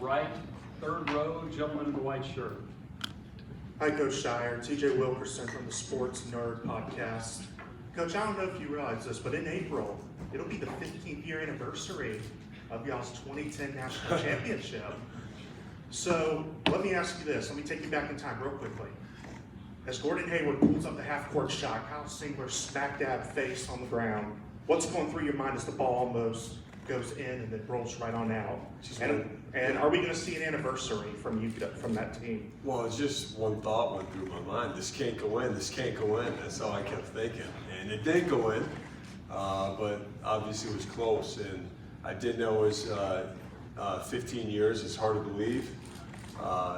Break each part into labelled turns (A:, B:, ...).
A: right, third row, gentleman in the white shirt.
B: Hi, Coach Scheyer. TJ Wilkerson from the Sports Nerd Podcast. Coach, I don't know if you realize this, but in April, it'll be the 15th year anniversary of y'all's 2010 National Championship. So let me ask you this. Let me take you back in time real quickly. As Gordon Hayward pulls up the half-court shot, Kyle Singler's smack dab face on the ground, what's going through your mind as the ball almost goes in and then rolls right on out? And are we going to see an anniversary from you, from that team?
C: Well, it's just one thought went through my mind. This can't go in. This can't go in. That's all I kept thinking. And it did go in, but obviously it was close. And I did know it was 15 years. It's hard to believe.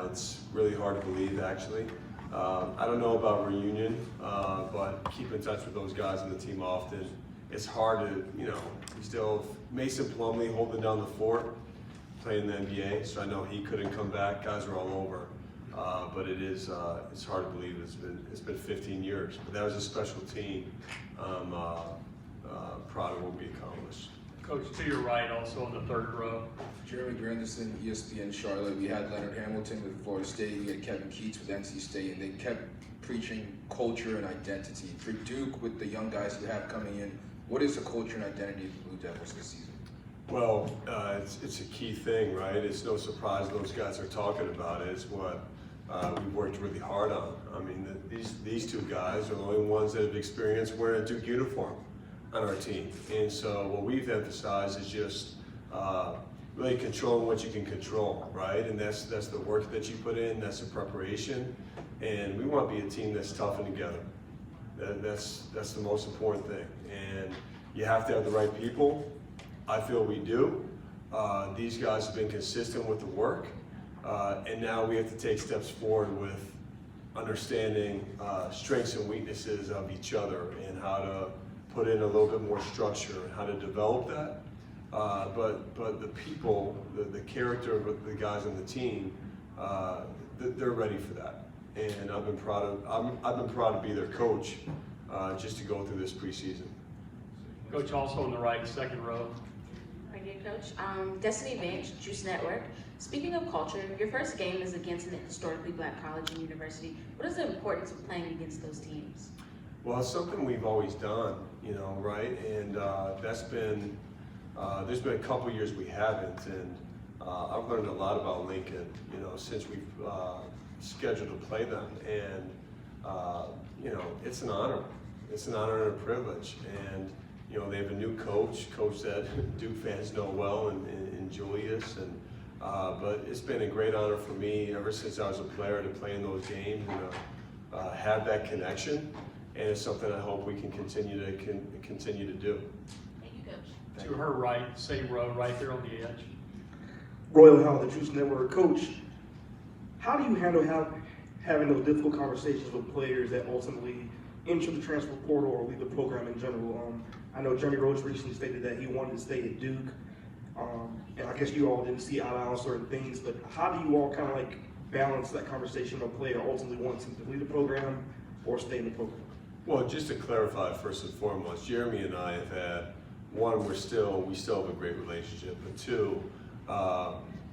C: It's really hard to believe, actually. I don't know about reunion, but keep in touch with those guys on the team often. It's hard to, you know, still Mason Plumlee holding down the fort, playing the NBA, so I know he couldn't come back. Guys are all over, but it's hard to believe it's been 15 years. But that was a special team. I'm proud of what we accomplished.
A: Coach, to your right, also in the third row.
D: Jeremy Granderson, ESPN Charlotte. We had Leonard Hamilton with Florida State. We had Kevin Keats with NC State, and they kept preaching culture and identity. For Duke, with the young guys you have coming in, what is the culture and identity of the Blue Devils this season?
C: Well, it's a key thing, right? It's no surprise those guys are talking about it. It's what we've worked really hard on. I mean, these two guys are the only ones that have experienced wearing a Duke uniform on our team. And so what we've emphasized is just really controlling what you can control, right? And that's the work that you put in, that's the preparation. And we want to be a team that's tough and together. That's the most important thing. And you have to have the right people. I feel we do. These guys have been consistent with the work. And now we have to take steps forward with understanding strengths and weaknesses of each other and how to put in a little bit more structure and how to develop that. But the people, the character of the guys on the team, they're ready for that. And I've been proud to be their coach just to go through this preseason.
A: Coach, also on the right, second row.
E: Right here, Coach. Destiny Bench, Juice Network. Speaking of culture, your first game is against an historically black college and university. What is the importance of playing against those teams?
C: Well, it's something we've always done, you know, right? And that's been, there's been a couple years we haven't, and I've learned a lot about Lincoln, you know, since we've scheduled to play them. And, you know, it's an honor. It's an honor and a privilege. And, you know, they have a new coach that Duke fans know well, and Julius. And but it's been a great honor for me ever since I was a player to play in those games and have that connection. And it's something I hope we can continue to do.
E: Thank you, Coach.
A: To her right, same row, right there on the edge.
F: Royal Howell, the Juice Network. Coach, how do you handle having those difficult conversations with players that ultimately enter the transfer portal or leave the program in general? I know Jeremy Roach recently stated that he wanted to stay at Duke, and I guess you all didn't see eye to eye on certain things, but how do you all kind of like balance that conversation with a player ultimately wanting to leave the program or stay in the program?
C: Well, just to clarify, first and foremost, Jeremy and I have had, one, we still have a great relationship, but two,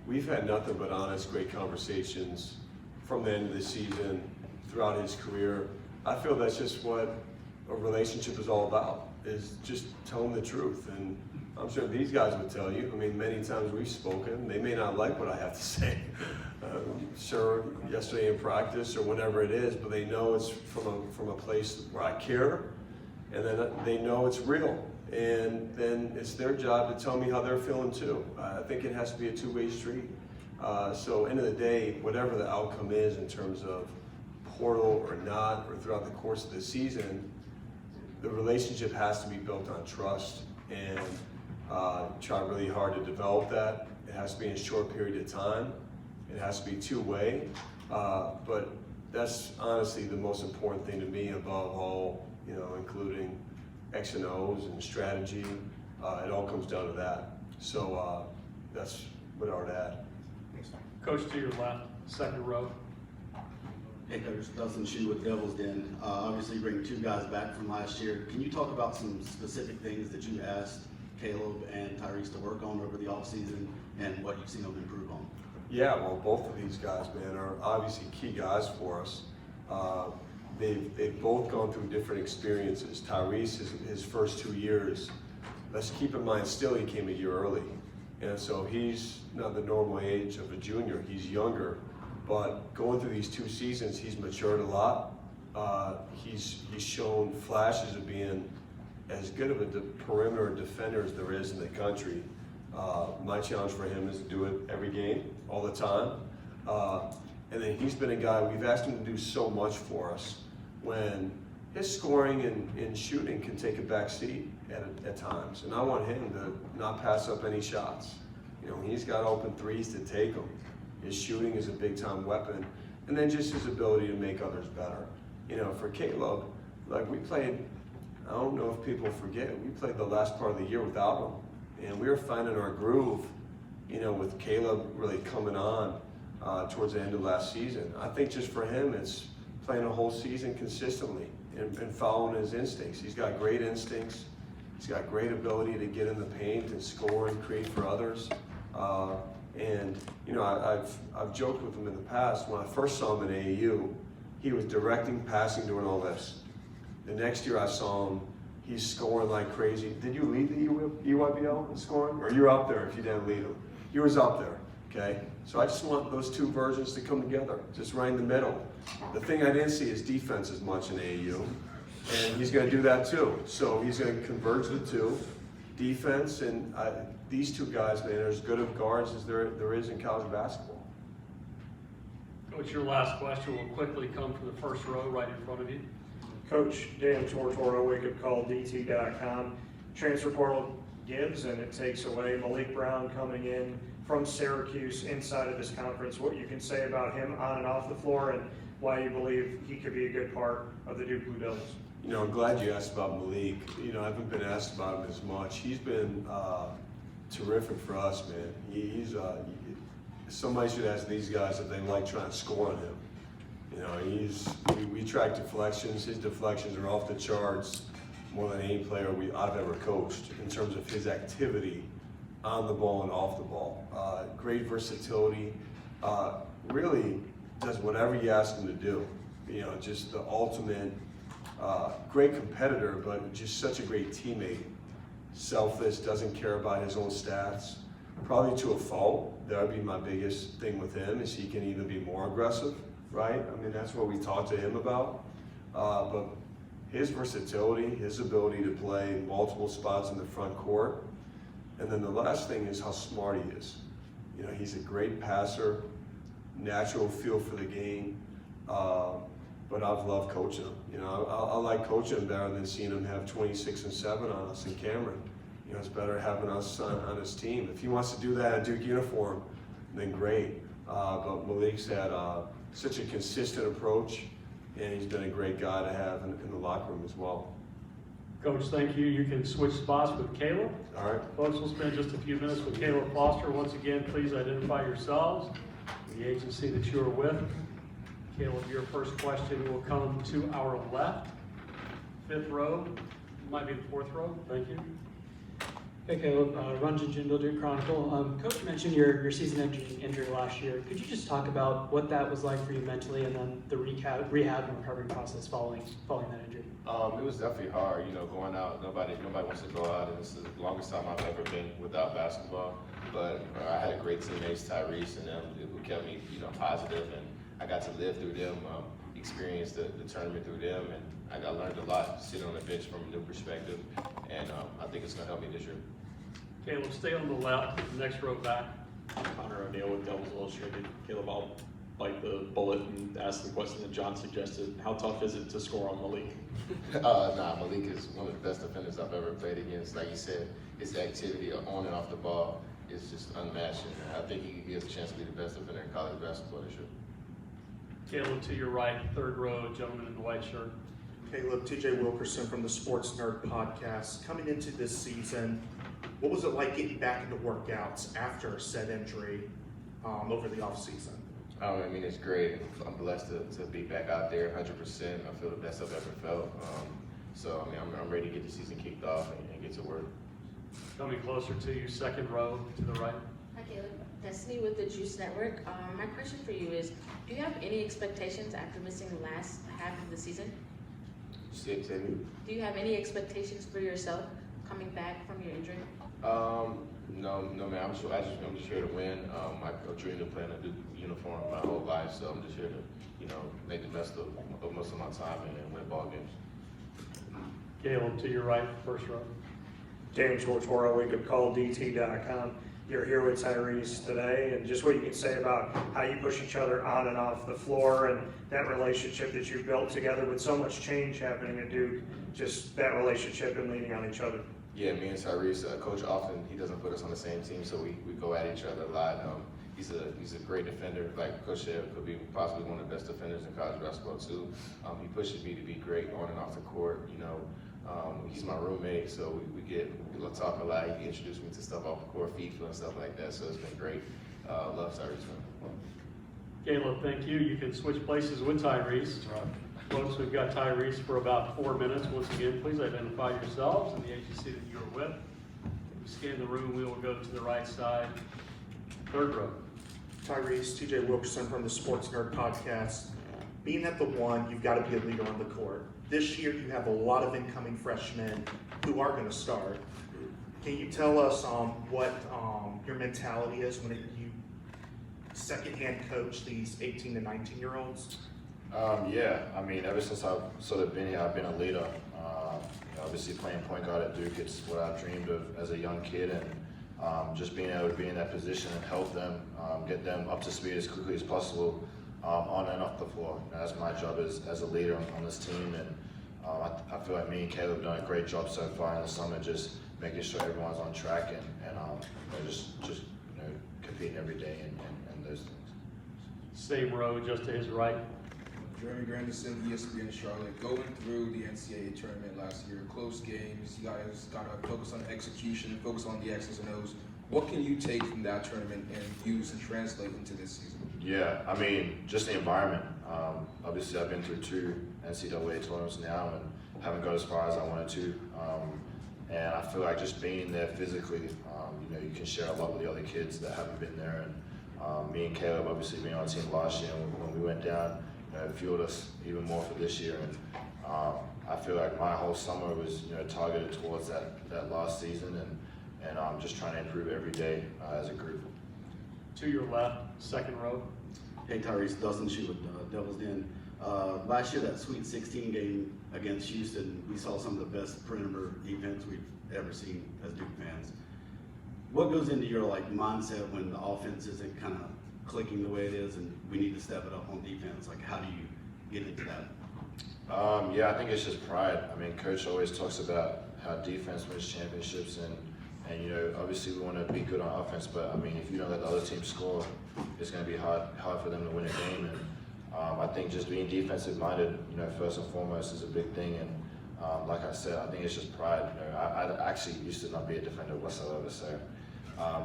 C: we've had nothing but honest, great conversations from the end of the season, throughout his career. I feel that's just what a relationship is all about, is just telling the truth. And I'm sure these guys would tell you, I mean, many times we've spoken, they may not like what I have to say. Sure, yesterday in practice or whenever it is, but they know it's from a place where I care, and then they know it's real. And then it's their job to tell me how they're feeling too. I think it has to be a two-way street. So end of the day, whatever the outcome is in terms of portal or not, or throughout the course of the season, the relationship has to be built on trust, and try really hard to develop that. It has to be in a short period of time. It has to be two-way, but that's honestly the most important thing to me above all, you know, including X and O's and strategy. It all comes down to that. So that's what I would add.
A: Coach, to your left, second row.
G: Hey Coach, Dustin Shue with Devil's Den. Obviously bringing two guys back from last year. Can you talk about some specific things that you asked Caleb and Tyrese to work on over the offseason and what you've seen them improve on?
C: Yeah, well, both of these guys, man, are obviously key guys for us. They've both gone through different experiences. Tyrese, his first 2 years, let's keep in mind, still he came a year early. And so he's not the normal age of a junior, he's younger. But going through these 2 seasons, he's matured a lot. He's shown flashes of being as good of a perimeter defender as there is in the country. My challenge for him is to do it every game, all the time. And then he's been a guy, we've asked him to do so much for us when his scoring and shooting can take a back seat at times. And I want him to not pass up any shots. You know, he's got open threes to take them. His shooting is a big time weapon. And then just his ability to make others better. You know, for Caleb, like we played, I don't know if people forget, we played the last part of the year without him. And we were finding our groove, you know, with Caleb really coming on towards the end of last season. I think just for him, it's playing a whole season consistently and following his instincts. He's got great instincts. He's got great ability to get in the paint and score and create for others. And you know, I've joked with him in the past. When I first saw him in AAU, he was directing, passing, doing all this. The next year I saw him, he's scoring like crazy. Did you lead the EYBL in scoring? Or you were up there if you didn't lead him? He was up there, okay? So I just want those 2 versions to come together, just right in the middle. The thing I didn't see is defense as much in AAU, and he's gonna do that too. So he's gonna converge the 2, defense, and these 2 guys, man, are as good of guards as there is in college basketball.
A: Coach, your last question will quickly come from the first row right in front of you.
H: Coach Dan Tortora, wakeupcalldt.com. Transfer portal gives and it takes away. Malik Brown coming in from Syracuse inside of this conference, what you can say about him on and off the floor and why you believe he could be a good part of the Duke Blue Devils.
C: You know, I'm glad you asked about Malik. You know, I haven't been asked about him as much. He's been terrific for us, man. He's somebody should ask these guys if they like trying to score on him. You know, we track deflections. His deflections are off the charts more than any player I've ever coached in terms of his activity on the ball and off the ball. Great versatility. Really does whatever you ask him to do. You know, just the ultimate great competitor, but just such a great teammate. Selfless, doesn't care about his own stats. Probably to a fault. That would be my biggest thing with him, is he can either be more aggressive, right? I mean, that's what we talked to him about. But his versatility, his ability to play multiple spots in the front court. And then the last thing is how smart he is. You know, he's a great passer, natural feel for the game. But I've loved coaching him. You know, I like coaching him better than seeing him have 26 and 7 on us in Cameron. You know, it's better having us on his team. If he wants to do that in Duke uniform, then great. But Malik's had such a consistent approach, and he's been a great guy to have in the locker room as well.
A: Coach, thank you. You can switch spots with Caleb.
C: All right.
A: Folks, we'll spend just a few minutes with Caleb Foster. Once again, please identify yourselves, the agency that you are with. Caleb, your first question will come to our left, 5th row, might be the 4th row. Thank you.
I: Hey Caleb, Ranjan Jindal, Duke Chronicle. Coach mentioned your season-ending injury last year. Could you just talk about what that was like for you mentally, and then the rehab and recovery process following that injury?
J: It was definitely hard, you know, going out. Nobody wants to go out, and this is the longest time I've ever been without basketball. But I had great teammates, Tyrese and them, who kept me, you know, positive, and I got to live through them, experience the tournament through them, and I learned a lot sitting on the bench from a new perspective, and I think it's going to help me this year.
A: Caleb, stay on the left, next row back.
K: Connor O'Neill with Devils Illustrated. Caleb, I'll bite the bullet and ask the question that John suggested. How tough is it to score on Malik?
J: Malik is one of the best defenders I've ever played against. Like you said, his activity on and off the ball is just unmatched, and I think he has a chance to be the best defender in college basketball this year.
A: Caleb, to your right, 3rd row, gentleman in the white shirt.
B: Caleb, TJ Wilkerson from the Sports Nerd Podcast. Coming into this season, what was it like getting back into workouts after said injury over the offseason?
J: I mean, it's great. I'm blessed to be back out there 100%. I feel the best I've ever felt. So, I mean, I'm ready to get the season kicked off and get to work.
A: Coming closer to you, 2nd row, to the right.
E: Hi, Caleb. Destiny with the Juice Network. My question for you is, do you have any expectations after missing the last half of the season?
J: Say
E: Do you have any expectations for yourself coming back from your injury?
J: No, man. I'm just here to win. I've dreamed of playing a Duke uniform my whole life, so I'm just here to, make the best of most of my time and win ball games.
A: Galin, to your right, first row.
H: James Tortora, wakeupcalldt.com. You're here with Tyrese today, and just what you can say about how you push each other on and off the floor and that relationship that you've built together with so much change happening at Duke, just that relationship and leaning on each other.
J: Yeah, me and Tyrese, Coach often, he doesn't put us on the same team, so we go at each other a lot. He's a great defender, like Coach Scheyer could be possibly one of the best defenders in college basketball too. He pushes me to be great on and off the court. He's my roommate, so we talk a lot. He introduced me to stuff off the court, FIFA and stuff like that. So it's been great. Love Tyrese.
A: Galin, thank you. You can switch places with Tyrese. Folks, we've got Tyrese for about 4 minutes. Once again, please identify yourselves and the agency that you're with. We scan the room. We will go to the right side. Third row.
B: Tyrese, TJ Wilkerson from the Sports Nerd Podcast. Being at the one, you've got to be a leader on the court. This year, you have a lot of incoming freshmen who are going to start. Can you tell us what your mentality is when you secondhand coach these 18 to 19-year-olds?
L: Yeah, I mean, ever since I've sort of been here, I've been a leader. Obviously, playing point guard at Duke, it's what I've dreamed of as a young kid, and just being able to be in that position and help them, get them up to speed as quickly as possible on and off the floor. That's my job as a leader on this team, and I feel like me and Caleb have done a great job so far in the summer, just making sure everyone's on track and just competing every day and those things.
A: Same row, just to his right.
D: Jeremy Grandison, ESPN Charlotte. Going through the NCAA tournament last year, close games, you guys got to focus on execution, focus on the X's and O's. What can you take from that tournament and use and translate into this season?
L: Yeah, I mean, just the environment. Obviously, I've been through 2 NCAA tournaments now and haven't got as far as I wanted to. And I feel like just being there physically, you can share a lot with the other kids that haven't been there. And me and Caleb, obviously being on the team last year, when we went down, it fueled us even more for this year. And I feel like my whole summer was targeted towards that last season, and I'm just trying to improve every day as a group.
A: To your left, second row.
G: Hey Tyrese, Dustin Shoe with Devil's Den. Last year, that Sweet 16 game against Houston, we saw some of the best perimeter defense we've ever seen as Duke fans. What goes into your mindset when the offense isn't kind of clicking the way it is, and we need to step it up on defense? How do you get into that?
L: Yeah, I think it's just pride. I mean, Coach always talks about how defense wins championships, and obviously we want to be good on offense, but I mean, if you don't let the other team score, it's going to be hard for them to win a game. And I think just being defensive minded, first and foremost, is a big thing. And like I said, I think it's just pride. I actually used to not be a defender whatsoever, so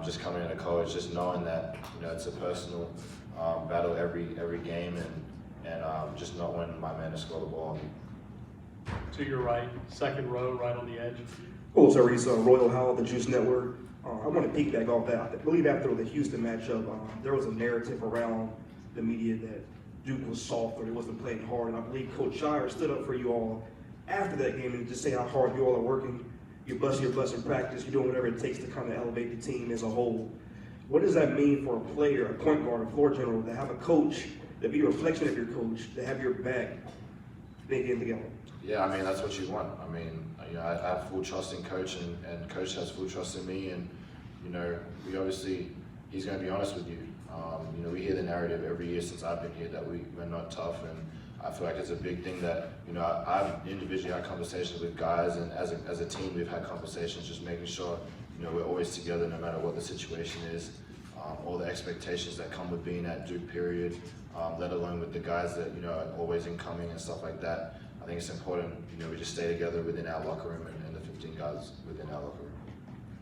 L: just coming into college, just knowing that it's a personal battle every game, and just not wanting my man to score the ball.
A: To your right, second row, right on the edge.
F: Hello, Tyrese, Royal Howell, the Juice Network. I want to piggyback off that. I believe after the Houston matchup, there was a narrative around the media that Duke was soft or they wasn't playing hard, and I believe Coach Scheyer stood up for you all after that game and just say how hard you all are working. You're busting your butts in practice. You're doing whatever it takes to kind of elevate the team as a whole. What does that mean for a player, a point guard, a floor general, to have a coach, to be a reflection of your coach, to have your back, they get together?
L: Yeah, I mean, that's what you want. I mean, I have full trust in Coach, and Coach has full trust in me, and we obviously, he's going to be honest with you. We hear the narrative every year since I've been here that we're not tough, and I feel like it's a big thing that I've individually had conversations with guys, and as a team we've had conversations, just making sure we're always together no matter what the situation is. All the expectations that come with being at Duke, period, let alone with the guys that are always incoming and stuff like that. I think it's important we just stay together within our locker room and the 15 guys within our locker room.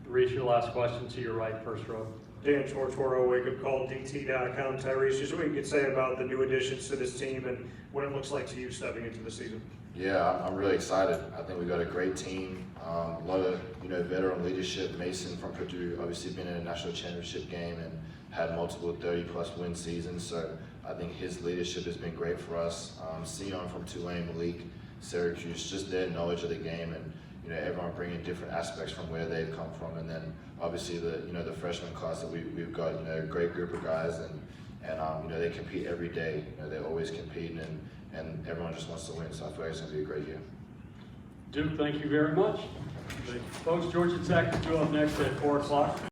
A: Reese, your last question to your right, first row.
H: Dan Tortora, wakeupcalldt.com. Tyrese, just what you could say about the new additions to this team and what it looks like to you stepping into the season.
L: Yeah, I'm really excited. I think we've got a great team, a lot of veteran leadership. Mason from Purdue, obviously been in a national championship game and had multiple 30-plus win seasons. So I think his leadership has been great for us. Sion from Tulane, Malik, Syracuse, just their knowledge of the game, and everyone bringing different aspects from where they've come from, and then obviously the freshman class that we've got, a great group of guys, and they compete every day. They're always competing, and everyone just wants to win. So I feel like it's going to be a great year.
A: Duke, thank you very much. Folks, Georgia Tech is due up next at 4 o'clock.